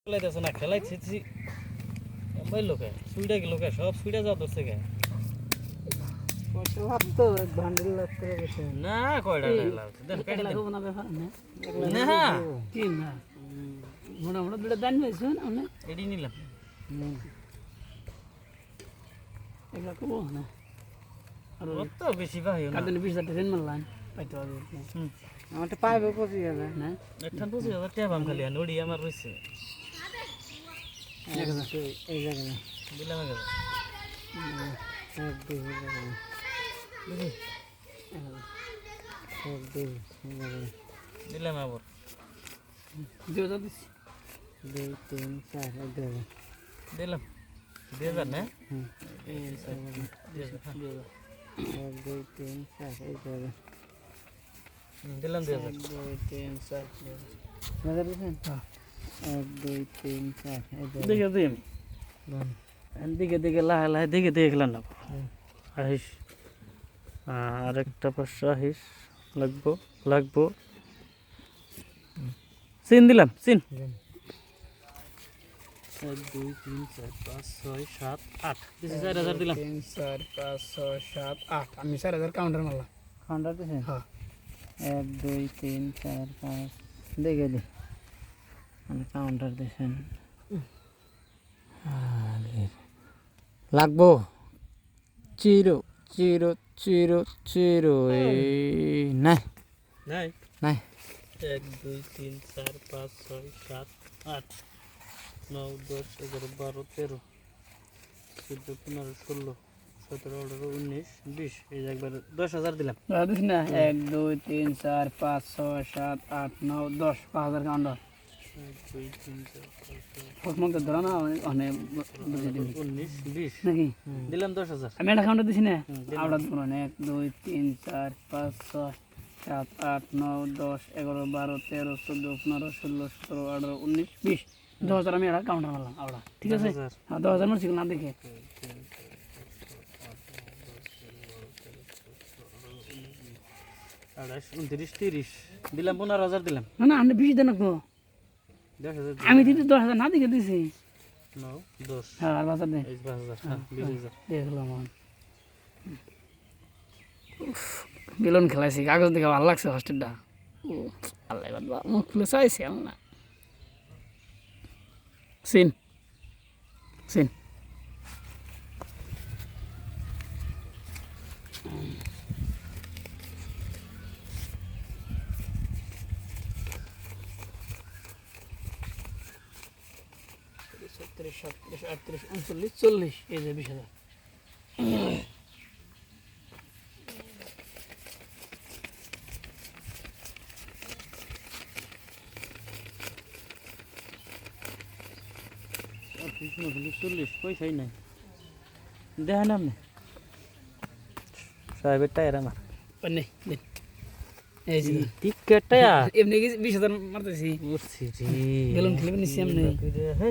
খেলাইতেছে না খেলাইছি মোবাইল লোকে সুইডা গেল কে সব সুইডা যাও ধরছে কে তো এক বান্ডিল লাগতে গেছে না কয়টা লাগছে দেন কেটে লাগবো না ব্যাপার না না কি না মোটামুটি দুটো দান পাইছো না এডি নিলাম এগুলা করবো না আর কত বেশি ভাই না কাটলে 20,000 ট্রেন মারলাম পাইতে হবে আমারটা পাইবে 25,000 না একখান 25,000 টাকা পাম খালি নড়ি আমার রইছে এই জায়গায় দিলাম আগে এক দুই জায়গায় বুঝি এক দুই জায়গায় দিলাম আবার 2,000 দিছি 2 3 4 এক জায়গায় দিলাম 2000 না এই জায়গায় 1 2 3 4 এই জায়গায় দিলাম 2000 2 3 4 বাজার দিছেন 1 2 3 4 এই জায়গায় দেখে দিম দিকে দিকে লাহে লাহে দিকে দিকে খেলাম না আহিস আর একটা পাঁচশো আহিস লাগবো চিন দিলাম চিন 1 2 3 4 5 6 7 8 দিছি 4000 দিলাম 3 4 5 6 7 8 আমি 4000 কাউন্টার মারলাম কাউন্টার দিছেন হ্যাঁ 1 2 3 4 5 দেখে দি মানে কাউন্টার দিছেন লাগবো চিরো চিরো চিরো চিরো এই নাই নাই নাই 1 2 3 4 5 6 7 8 9 10 11 12 13 14 15 16 17 18 19 20 এই যে একবার 10,000 দিলাম দিস না 1 2 3 4 5 6 7 8 9 10 5000 কাউন্টার 1 2 3 4 5 ফসমক ধরা না অনেক বুঝে দিবি 19 20 নাকি দিলাম 10,000 আমি একটা কাউন্টার দিছি না দিলাম। আমরা ধরুন 1 2 3 4 5 6 7 8 9 10 11 12 13 14 15 16 17 18 19 20 10,000 আমি একটা কাউন্টার মারলাম আমরা ঠিক আছে 10,000 হ্যাঁ 10,000 মারছি না দেখে 28 29 30 দিলাম 15,000 দিলাম না না আমি বেশি দেন না 10,000 আমি দিতে 10,000 না দেখে দিছি 9 10 হ্যাঁ আর বাজার দে 5,000 হ্যাঁ 20,000 দেখলাম বেলুন খেলাইছি কাগজ দেখে ভালো লাগছে হোস্টেলটা ও আল্লাহ বাবা মুখ খুলে চাইছি না সিন সিন ছত্রিশ 37 38 39 40 এই যে 20,000 40 পয়সাই নাই দেখেন আপনি সাহেবের টায়ার আমার পান্নে দিন এই যে টিকেট টায়ার এমনি 20,000 মারতেছি বুঝছি জি বেলুন খেলবে নিছি এমনি হে